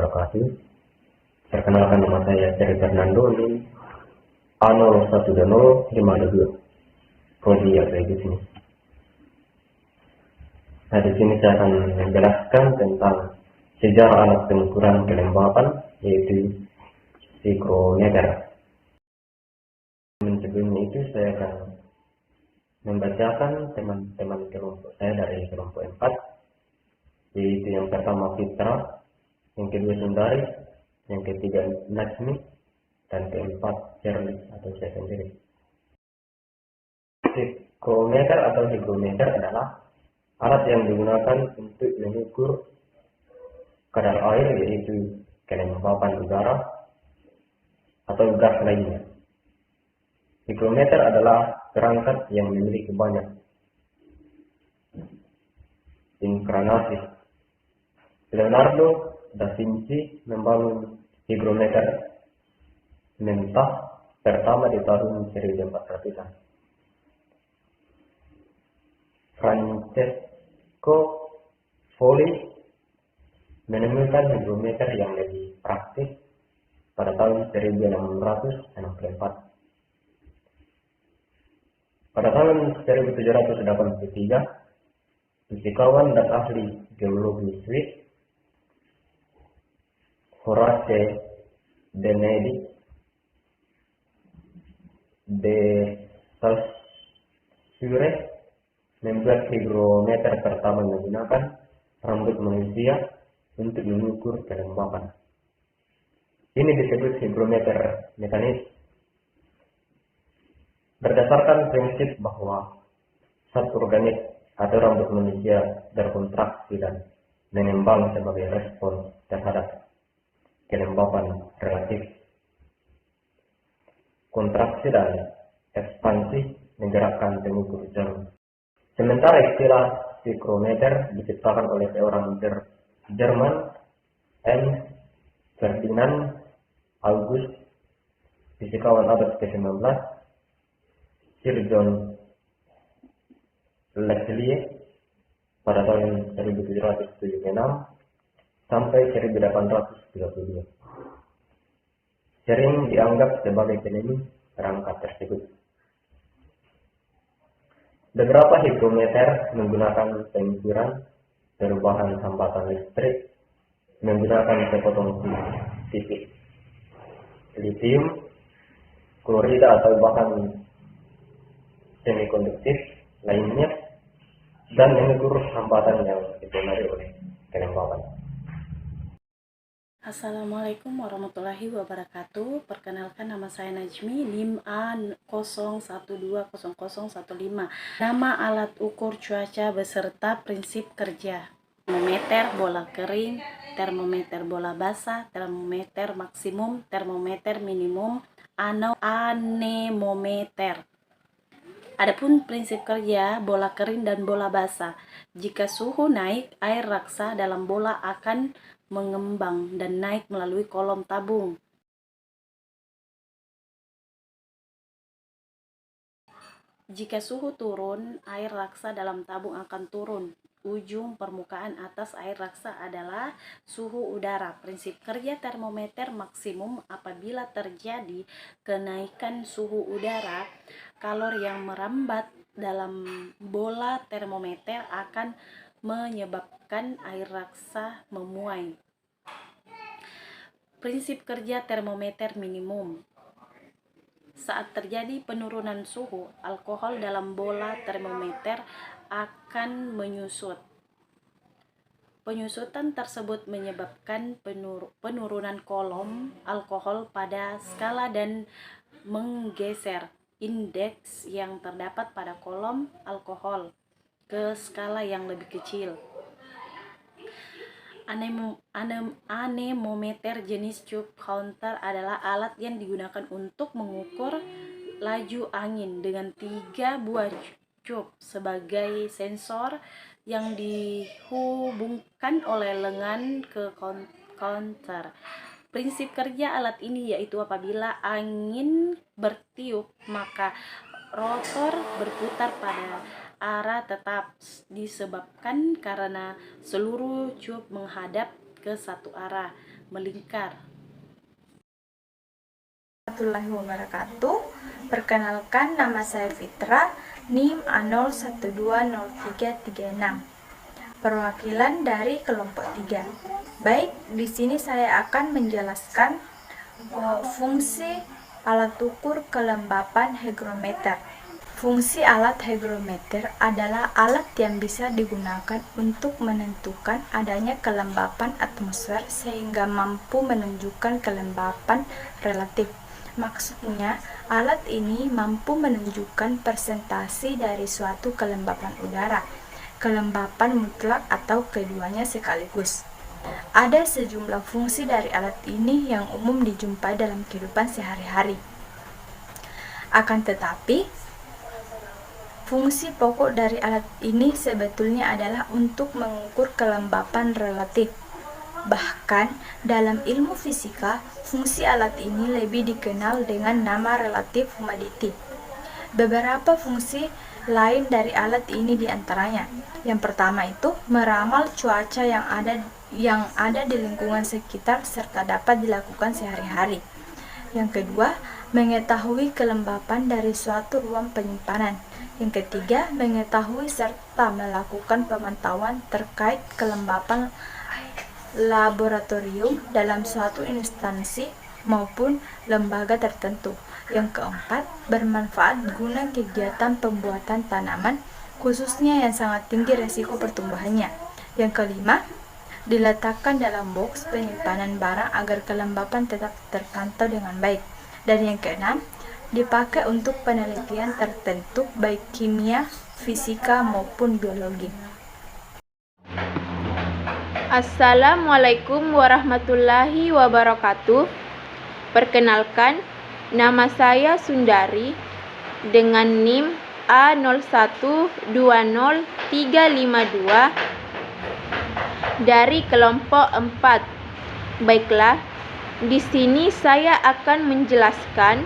wabarakatuh. Perkenalkan, nama saya Ferry Fernando, ini A012052 prodi atau di sini. Nah, di sini saya akan menjelaskan tentang sejarah alat pengukuran kelembapan, yaitu sikrometer. Sebelumnya itu saya akan membacakan teman-teman kelompok saya dari kelompok 4, yaitu yang pertama Fitra, yang kedua Sundari, yang ketiga Najmi, dan keempat Shirley atau saya sendiri. Sikrometer atau hygrometer adalah alat yang digunakan untuk mengukur kadar air, yaitu kelembapan udara atau gas lainnya. Hygrometer adalah perangkat yang memiliki banyak inkarnasi. Leonardo da Vinci membangun hygrometer mentah pertama di tahun 1400-an. Francesco Folli menemukan hygrometer yang lebih praktis pada tahun 1664. Pada tahun 1783, fisikawan dan ahli geologi Swiss Horace Benedict de Saussure membuat hygrometer pertama menggunakan rambut manusia untuk mengukur kelembapan. Ini disebut hygrometer mekanis. Berdasarkan prinsip bahwa zat organik atau rambut manusia berkontraksi dan mengembang sebagai respons terhadap kelembapan relatif. Kontraksi dan ekspansi menggerakkan pengukur jarum. Sementara istilah sikrometer diciptakan oleh seorang Jerman, M. Ferdinand August, fisikawan abad ke-19, Sir John Leslie pada tahun 1776 sampai 1832. Sering dianggap sebagai penemu perangkat tersebut. Beberapa hygrometer menggunakan pengukuran perubahan hambatan listrik menggunakan sepotong titik litium, klorida atau bahan semikonduktif lainnya, dan mengukur hambatan yang dipengaruhi oleh kelembapan. Assalamualaikum warahmatullahi wabarakatuh. Perkenalkan, nama saya Najmi, NIM A01200015. Nama alat ukur cuaca beserta prinsip kerja: termometer bola kering, termometer bola basah, termometer maksimum, termometer minimum, anemometer. Adapun prinsip kerja bola kering dan bola basah: jika suhu naik, air raksa dalam bola akan mengembang dan naik melalui kolom tabung. Jika suhu turun, air raksa dalam tabung akan turun. Ujung permukaan atas air raksa adalah suhu udara. Prinsip kerja termometer maksimum: apabila terjadi kenaikan suhu udara, kalor yang merambat dalam bola termometer akan menyebabkan air raksa memuai. Prinsip kerja termometer minimum: saat terjadi penurunan suhu, alkohol dalam bola termometer akan menyusut. Penyusutan tersebut menyebabkan penurunan kolom alkohol pada skala dan menggeser indeks yang terdapat pada kolom alkohol ke skala yang lebih kecil. Anemometer jenis tube counter adalah alat yang digunakan untuk mengukur laju angin dengan 3 buah tube sebagai sensor yang dihubungkan oleh lengan ke counter. Prinsip kerja alat ini yaitu apabila angin bertiup, maka rotor berputar pada arah tetap disebabkan karena seluruh tube menghadap ke satu arah. melingkar. Warahmatullahi wabarakatuh. Perkenalkan, nama saya Fitra, NIM A0120336. Perwakilan dari kelompok 3. Baik, di sini saya akan menjelaskan fungsi alat ukur kelembapan hygrometer. Fungsi alat hygrometer adalah alat yang bisa digunakan untuk menentukan adanya kelembapan atmosfer sehingga mampu menunjukkan kelembapan relatif. Maksudnya, alat ini mampu menunjukkan persentase dari suatu kelembapan udara, kelembapan mutlak atau keduanya sekaligus. Ada sejumlah fungsi dari alat ini yang umum dijumpai dalam kehidupan sehari-hari. Akan tetapi, fungsi pokok dari alat ini sebetulnya adalah untuk mengukur kelembapan relatif. Bahkan, dalam ilmu fisika, fungsi alat ini lebih dikenal dengan nama relative humidity. Beberapa fungsi lain dari alat ini diantaranya. Yang pertama itu meramal cuaca yang ada di lingkungan sekitar serta dapat dilakukan sehari-hari. Yang kedua, mengetahui kelembapan dari suatu ruang penyimpanan. Yang ketiga, mengetahui serta melakukan pemantauan terkait kelembapan laboratorium dalam suatu instansi maupun lembaga tertentu. Yang keempat, bermanfaat guna kegiatan pembuatan tanaman, khususnya yang sangat tinggi resiko pertumbuhannya. Yang kelima, diletakkan dalam box penyimpanan barang agar kelembapan tetap terpantau dengan baik. Dan yang keenam, dipakai untuk penelitian tertentu baik kimia, fisika maupun biologi. Assalamualaikum warahmatullahi wabarakatuh. Perkenalkan, nama saya Sundari dengan NIM A0120352 dari kelompok 4. Baiklah, di sini saya akan menjelaskan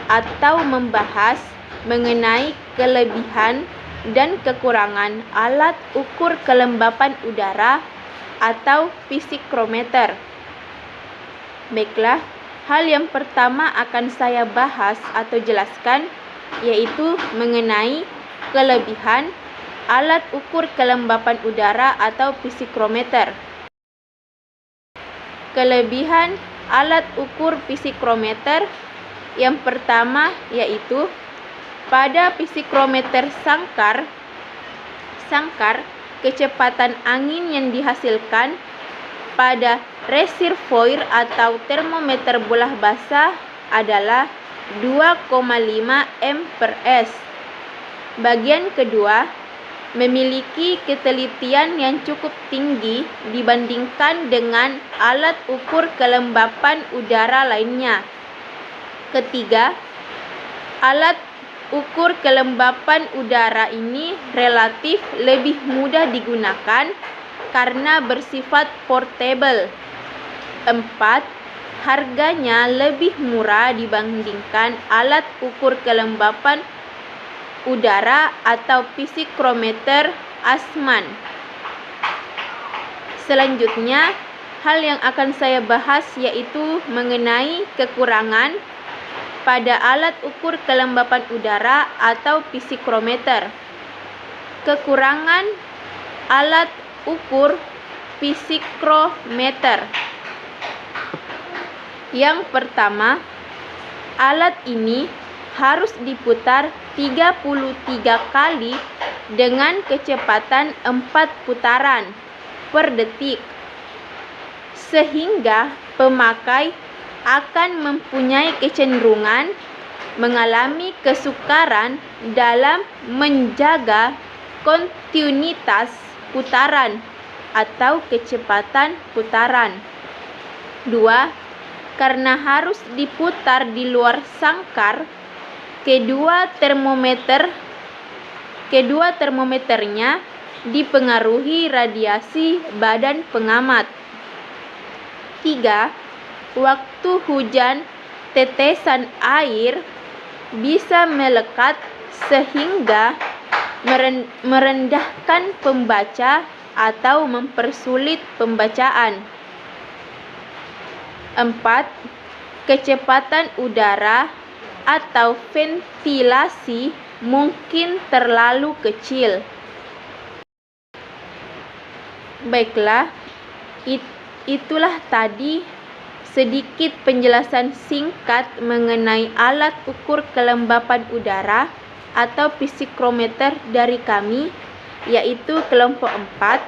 atau membahas mengenai kelebihan dan kekurangan alat ukur kelembapan udara atau psikrometer. Baiklah, hal yang pertama akan saya bahas atau jelaskan yaitu mengenai kelebihan alat ukur kelembapan udara atau psikrometer. Kelebihan alat ukur psikrometer yang pertama yaitu pada psikrometer sangkar, kecepatan angin yang dihasilkan pada reservoir atau termometer bola basah adalah 2,5 m/s. Bagian kedua, memiliki ketelitian yang cukup tinggi dibandingkan dengan alat ukur kelembapan udara lainnya. Ketiga, alat ukur kelembapan udara ini relatif lebih mudah digunakan karena bersifat portable. 4. Harganya lebih murah dibandingkan alat ukur kelembapan udara atau psikrometer Assmann. Selanjutnya, hal yang akan saya bahas yaitu mengenai kekurangan pada alat ukur kelembapan udara atau psikrometer. Kekurangan alat ukur psikrometer. Yang pertama, alat ini harus diputar 33 kali dengan kecepatan 4 putaran per detik, sehingga pemakai akan mempunyai kecenderungan mengalami kesukaran dalam menjaga kontinuitas putaran atau kecepatan putaran. 2. Karena harus diputar di luar sangkar, kedua termometernya dipengaruhi radiasi badan pengamat. 3. Waktu hujan, tetesan air bisa melekat sehingga merendahkan pembaca atau mempersulit pembacaan. 4. Kecepatan udara atau ventilasi mungkin terlalu kecil. Baiklah, itulah tadi sedikit penjelasan singkat mengenai alat ukur kelembapan udara atau psikrometer dari kami, yaitu kelompok 4.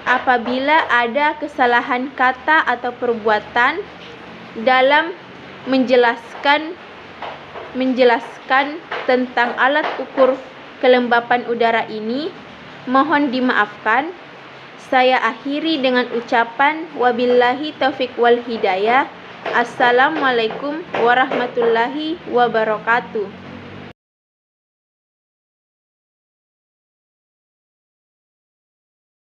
Apabila ada kesalahan kata atau perbuatan dalam menjelaskan tentang alat ukur kelembapan udara ini, mohon dimaafkan. Saya akhiri dengan ucapan wabillahi taufik wal hidayah. Assalamualaikum warahmatullahi wabarakatuh.